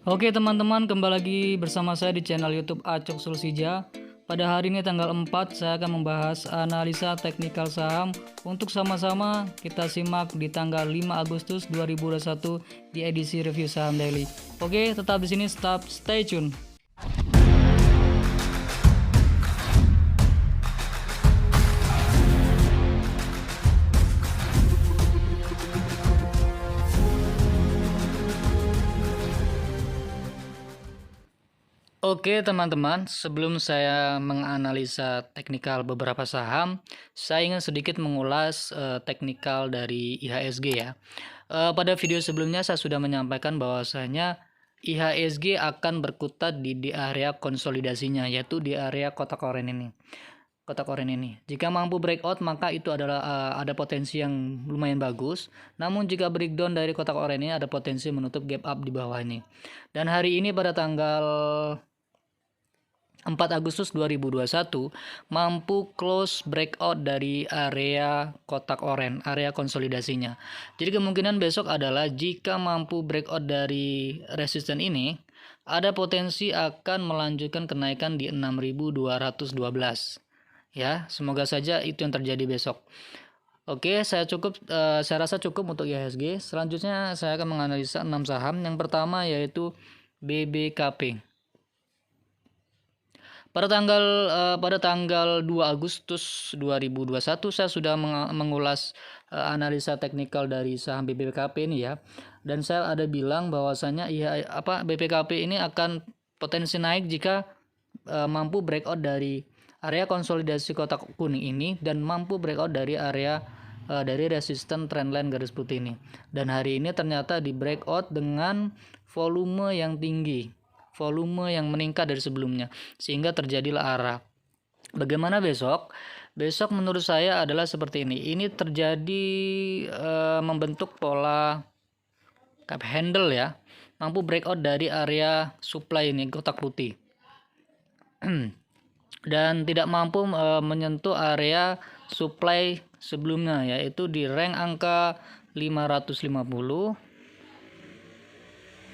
Oke teman-teman, kembali lagi bersama saya di channel YouTube Acok Sulsija. Pada hari ini tanggal 4 saya akan membahas analisa teknikal saham. Untuk sama-sama kita simak di tanggal 5 Agustus 2021 di edisi review saham daily. Oke, tetap di sini, stay tune. Oke teman-teman, sebelum saya menganalisa teknikal beberapa saham, saya ingin sedikit mengulas teknikal dari IHSG ya. Pada video sebelumnya saya sudah menyampaikan bahwasanya IHSG akan berkutat di area konsolidasinya, yaitu di area kotak oranye ini. Kotak oranye ini. Jika mampu breakout, maka itu adalah ada potensi yang lumayan bagus. Namun jika breakdown dari kotak oranye ini, ada potensi menutup gap up di bawah ini. Dan hari ini pada tanggal 4 Agustus 2021 mampu close breakout dari area kotak oranye, area konsolidasinya. Jadi kemungkinan besok adalah jika mampu breakout dari resisten ini, ada potensi akan melanjutkan kenaikan di 6.212. Ya, semoga saja itu yang terjadi besok. Oke, saya rasa cukup untuk IHSG. Selanjutnya saya akan menganalisa 6 saham. Yang pertama yaitu BBKP. Pada tanggal 2 Agustus 2021 saya sudah mengulas analisa teknikal dari saham BBKP ini ya. Dan saya ada bilang bahwasanya BBKP ini akan potensi naik jika mampu breakout dari area konsolidasi kotak kuning ini dan mampu breakout dari area dari resisten trendline garis putih ini. Dan hari ini ternyata di breakout dengan volume yang tinggi, volume yang meningkat dari sebelumnya, sehingga terjadilah arah. Bagaimana besok? Besok menurut saya adalah seperti ini. Ini terjadi membentuk pola cup handle ya, mampu breakout dari area supply ini kotak putih dan tidak mampu menyentuh area supply sebelumnya, yaitu di rank angka 550.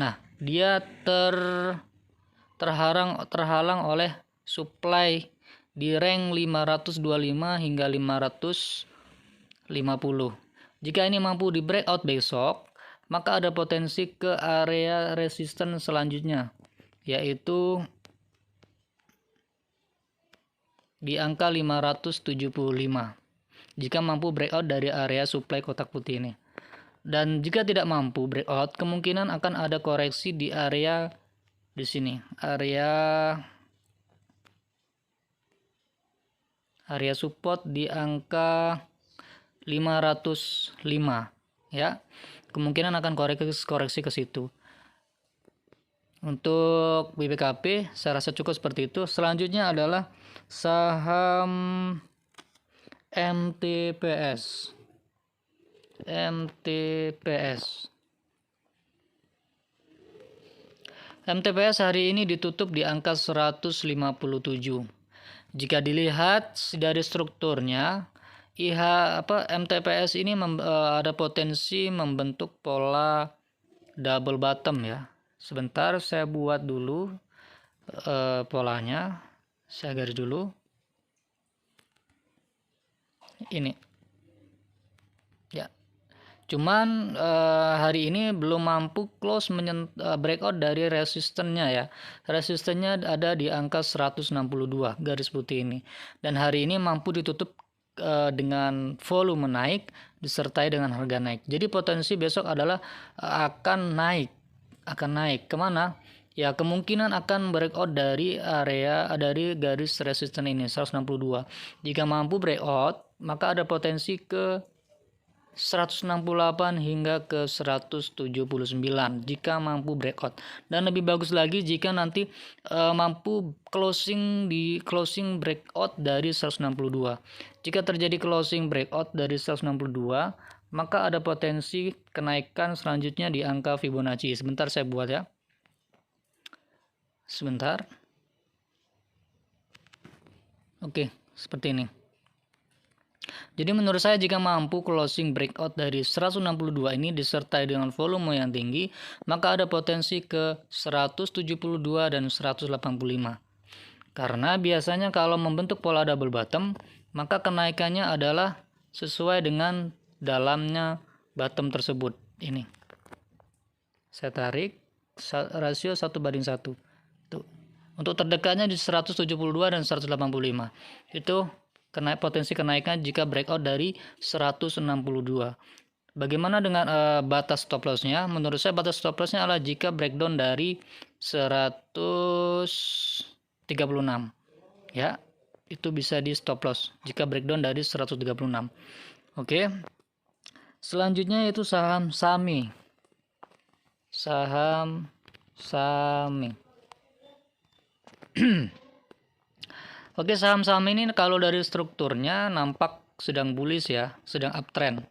Nah, dia terhalang oleh supply di rank 525 hingga 550. Jika ini mampu di breakout besok, maka ada potensi ke area resisten selanjutnya, yaitu di angka 575. Jika mampu breakout dari area supply kotak putih ini. Dan jika tidak mampu breakout, kemungkinan akan ada koreksi di area di sini, area support di angka 505 ya. Kemungkinan akan koreksi ke situ. Untuk BBKP saya rasa cukup seperti itu. Selanjutnya adalah saham MTPS. MTPS hari ini ditutup di angka 157. Jika dilihat dari strukturnya, MTPS ini ada potensi membentuk pola double bottom ya. Sebentar saya buat dulu polanya. Saya garis dulu. Ini. Ya. Cuman hari ini belum mampu close breakout dari resistennya ya. Resistennya ada di angka 162 garis putih ini. Dan hari ini mampu ditutup dengan volume naik disertai dengan harga naik. Jadi potensi besok adalah akan naik kemana? Ya kemungkinan akan breakout dari garis resisten ini 162. Jika mampu breakout, maka ada potensi ke 168 hingga ke 179 jika mampu breakout. Dan lebih bagus lagi jika nanti mampu closing breakout dari 162. Jika terjadi closing breakout dari 162, maka ada potensi kenaikan selanjutnya di angka Fibonacci. Sebentar saya buat ya. Sebentar. Oke, seperti ini. Jadi menurut saya jika mampu closing breakout dari 162 ini disertai dengan volume yang tinggi, maka ada potensi ke 172 dan 185. Karena biasanya kalau membentuk pola double bottom, maka kenaikannya adalah sesuai dengan dalamnya bottom tersebut. Ini. Saya tarik rasio 1:1. Tuh. Untuk terdekatnya di 172 dan 185. Itu potensi kenaikan jika breakout dari 162. Bagaimana dengan batas stop loss-nya? Menurut saya batas stop loss-nya adalah jika breakdown dari 136. Ya, itu bisa di stop loss jika breakdown dari 136. Oke. Selanjutnya yaitu saham SAMI. Saham SAMI. Oke, saham-saham ini kalau dari strukturnya nampak sedang bullish ya, sedang uptrend.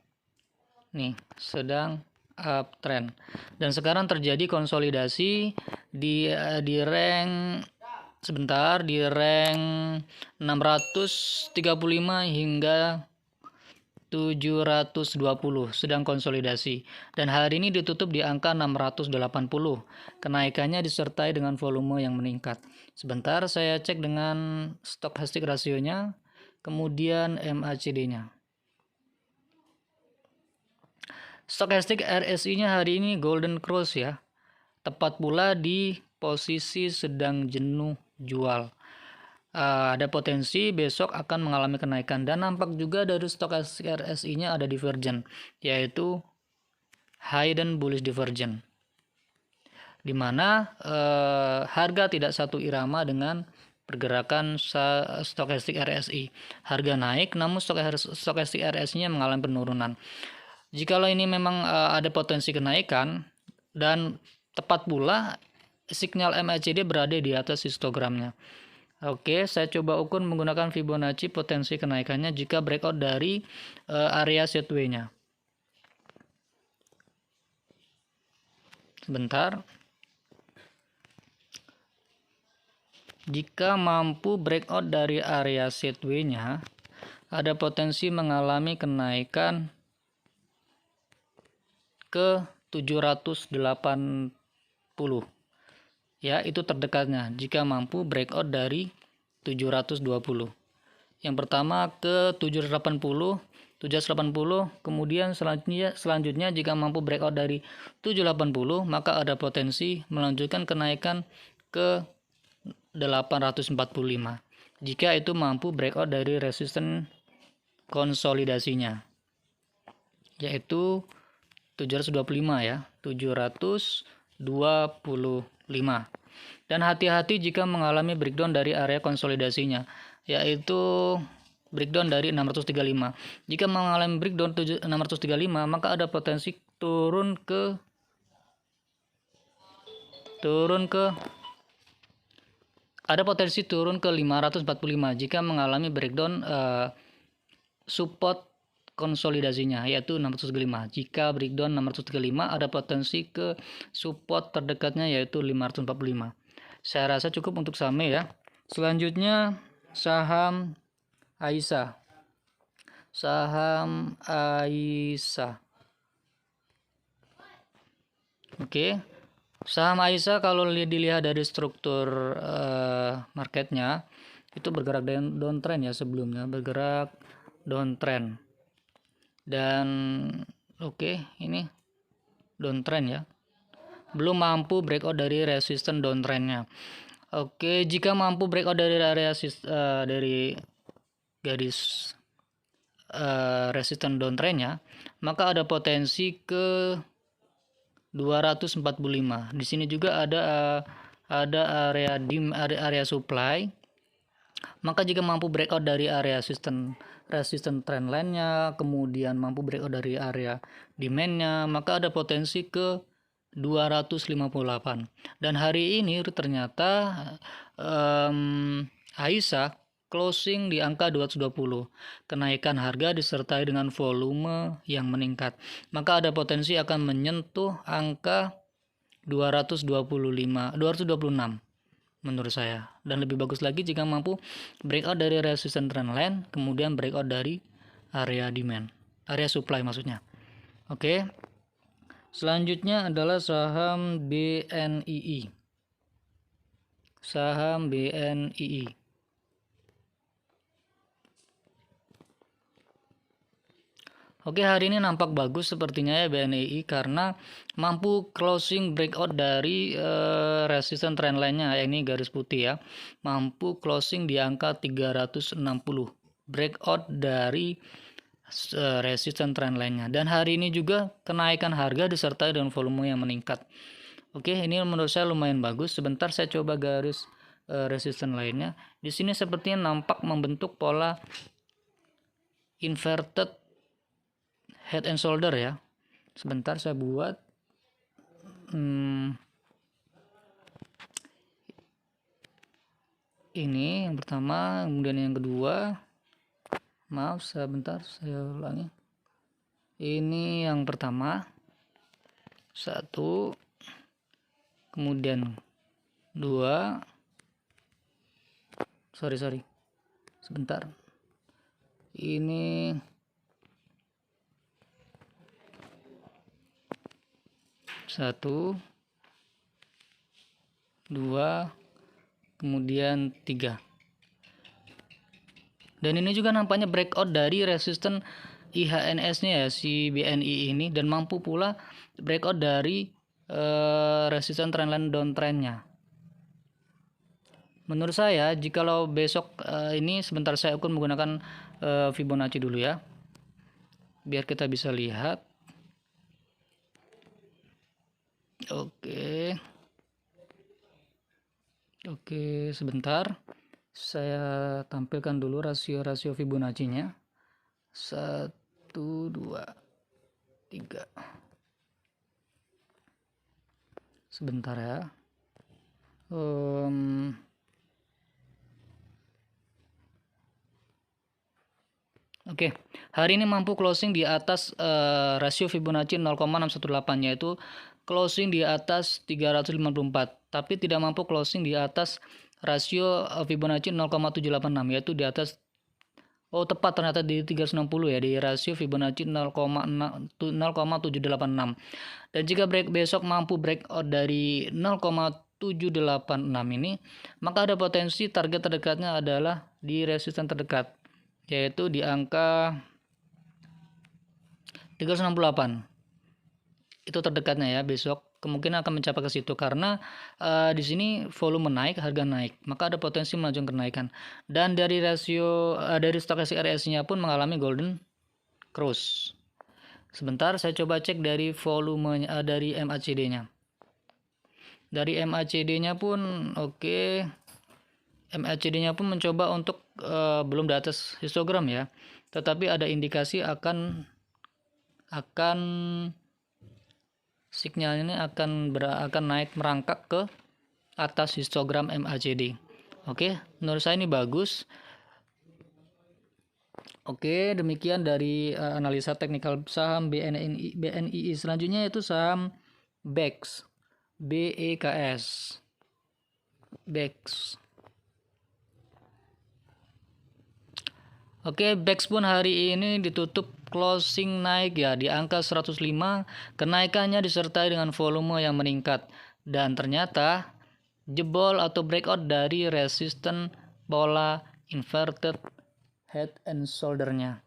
Nih, sedang uptrend. Dan sekarang terjadi konsolidasi di rank di rank 635 hingga 720 sedang konsolidasi, dan hari ini ditutup di angka 680. Kenaikannya disertai dengan volume yang meningkat. Sebentar saya cek dengan stochastic rasionya, kemudian MACD-nya. Stochastic RSI-nya hari ini golden cross ya. Tepat pula di posisi sedang jenuh jual. Ada potensi besok akan mengalami kenaikan, dan nampak juga dari stochastic RSI-nya ada divergen, yaitu hidden bullish divergen, di mana harga tidak satu irama dengan pergerakan stochastic RSI. Harga naik, namun stochastic RSI-nya mengalami penurunan. Jikalau ini memang ada potensi kenaikan, dan tepat pula sinyal MACD berada di atas histogramnya. Oke, saya coba ukur menggunakan Fibonacci potensi kenaikannya jika breakout dari area sideways-nya. Sebentar. Jika mampu breakout dari area sideways-nya, ada potensi mengalami kenaikan ke 780. Ya, itu terdekatnya jika mampu breakout dari 720. Yang pertama ke 780, kemudian selanjutnya jika mampu breakout dari 780, maka ada potensi melanjutkan kenaikan ke 845. Jika itu mampu breakout dari resisten konsolidasinya, yaitu 725 ya, 725. Dan hati-hati jika mengalami breakdown dari area konsolidasinya, yaitu breakdown dari 635. Jika mengalami breakdown 635, maka ada potensi turun ke ada potensi turun ke 545 jika mengalami breakdown support konsolidasinya, yaitu 635. Jika breakdown 635, ada potensi ke support terdekatnya yaitu 545. Saya rasa cukup untuk SAME ya. Selanjutnya saham AISA. Saham AISA. Oke. Saham AISA kalau dilihat dari struktur marketnya, itu bergerak downtrend ya, sebelumnya bergerak downtrend. Dan ini downtrend ya, belum mampu breakout dari resisten downtrendnya. Jika mampu breakout dari area dari garis resisten downtrendnya, maka ada potensi ke 245. Di sini juga ada area supply. Maka jika mampu breakout dari area resisten trendline-nya, kemudian mampu breakout dari area demand-nya, maka ada potensi ke 258. Dan hari ini ternyata AISA closing di angka 220. Kenaikan harga disertai dengan volume yang meningkat, maka ada potensi akan menyentuh angka 226 menurut saya. Dan lebih bagus lagi jika mampu breakout dari resisten trendline, kemudian breakout dari area demand, area supply maksudnya. Oke. Selanjutnya adalah saham BNII. Saham BNII. Oke, hari ini nampak bagus sepertinya ya BNI karena mampu closing breakout dari resistance trendline-nya, ini garis putih ya. Mampu closing di angka 360. Breakout dari resistance trendline-nya. Dan hari ini juga kenaikan harga disertai dengan volume yang meningkat. Oke, ini menurut saya lumayan bagus. Sebentar saya coba garis resistance lainnya. Di sini sepertinya nampak membentuk pola inverted head and shoulder ya. Sebentar saya buat ini yang pertama, kemudian yang kedua, maaf sebentar saya ulangi. Ini yang pertama, satu, kemudian dua, sorry sebentar, ini satu, dua, kemudian tiga. Dan ini juga nampaknya breakout dari resisten IHNS-nya ya, si BNI ini, dan mampu pula breakout dari resisten trendline downtrend-nya. Menurut saya, jikalau besok ini sebentar saya ukur menggunakan Fibonacci dulu ya, biar kita bisa lihat. Oke, sebentar. Saya tampilkan dulu rasio-rasio Fibonacci-nya. 1, 2, 3. Sebentar ya. Oke, hari ini mampu closing di atas rasio Fibonacci 0,618, yaitu closing di atas 354, tapi tidak mampu closing di atas rasio Fibonacci 0,786, yaitu di atas, tepat ternyata di 360 ya, di rasio Fibonacci 0,786. Dan jika besok mampu breakout dari 0,786 ini, maka ada potensi target terdekatnya adalah di resisten terdekat, yaitu di angka 368. Itu terdekatnya ya, besok kemungkinan akan mencapai ke situ karena di sini volume naik, harga naik, maka ada potensi melanjutkan kenaikan. Dan dari rasio dari stokastik RSI-nya pun mengalami golden cross. Sebentar saya coba cek dari volumenya, dari MACD-nya. Dari MACD-nya pun oke. MACD-nya pun mencoba untuk belum di atas histogram ya, tetapi ada indikasi akan sinyal ini akan naik merangkak ke atas histogram MACD. Oke, menurut saya ini bagus. Oke, demikian dari analisa teknikal saham BNI. Selanjutnya yaitu saham BEX. BEKS. BEX. Oke, BEX pun hari ini ditutup closing naik ya di angka 105. Kenaikannya disertai dengan volume yang meningkat dan ternyata jebol atau breakout dari resisten pola inverted head and shoulder-nya.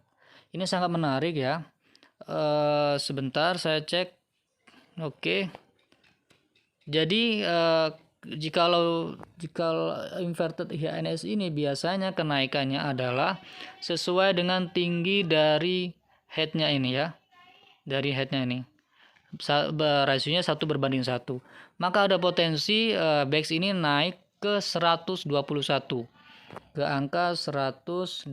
Ini sangat menarik ya. Sebentar saya cek. Oke. Jadi jika inverted IHNS ini biasanya kenaikannya adalah sesuai dengan tinggi dari headnya ini ya, dari headnya ini, rasionya 1:1, maka ada potensi BEX ini naik ke 121, ke angka 121.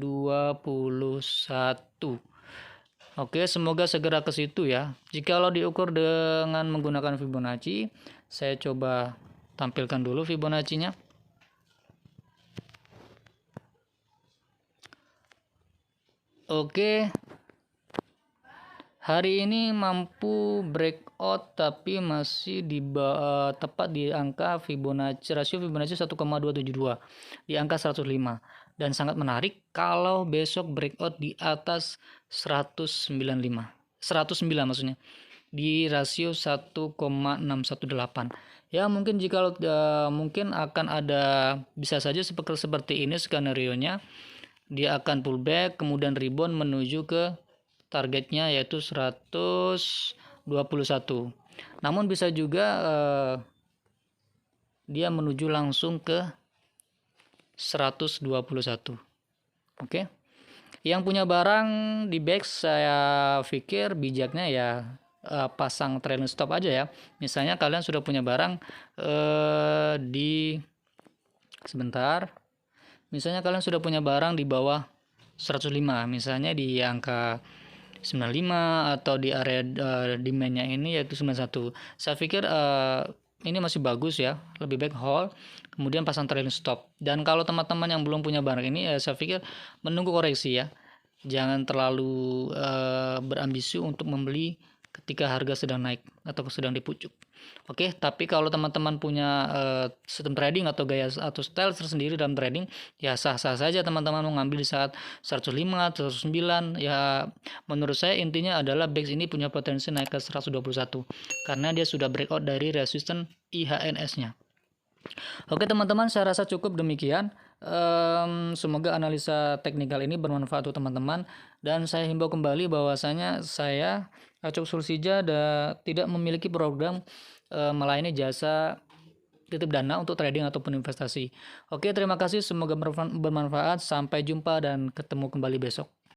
Oke, semoga segera ke situ ya. Jikalau diukur dengan menggunakan Fibonacci, saya coba tampilkan dulu Fibonacci-nya. Oke. Hari ini mampu breakout tapi masih tepat di angka Fibonacci, rasio Fibonacci 1,272 di angka 105, dan sangat menarik kalau besok breakout di atas 109 maksudnya, di rasio 1,618. Ya mungkin jika mungkin akan ada, bisa saja seperti ini skenario-nya, dia akan pullback kemudian rebound menuju ke targetnya yaitu 121. Namun bisa juga dia menuju langsung ke 121. Oke. Yang punya barang di BEX, saya pikir bijaknya ya pasang trailing stop aja ya. Misalnya kalian sudah punya barang di sebentar. Misalnya kalian sudah punya barang di bawah 105, misalnya di angka 95 atau di area demand-nya ini yaitu 91. Saya pikir ini masih bagus ya, lebih baik hold kemudian pasang trailing stop. Dan kalau teman-teman yang belum punya barang ini saya pikir menunggu koreksi ya. Jangan terlalu berambisi untuk membeli ketika harga sedang naik atau sedang di pucuk. Oke, tapi kalau teman-teman punya sistem trading atau gaya atau style tersendiri dalam trading, ya sah-sah saja teman-teman mengambil di saat 105, 109. Ya menurut saya intinya adalah BEX ini punya potensi naik ke 121 karena dia sudah breakout dari resisten IHNS-nya. Oke teman-teman, saya rasa cukup demikian. Semoga analisa teknikal ini bermanfaat untuk teman-teman, dan saya himbau kembali bahwasanya saya Acok Sulsija tidak memiliki program melayani jasa titip dana untuk trading ataupun investasi. Oke, terima kasih, semoga bermanfaat. Sampai jumpa dan ketemu kembali besok.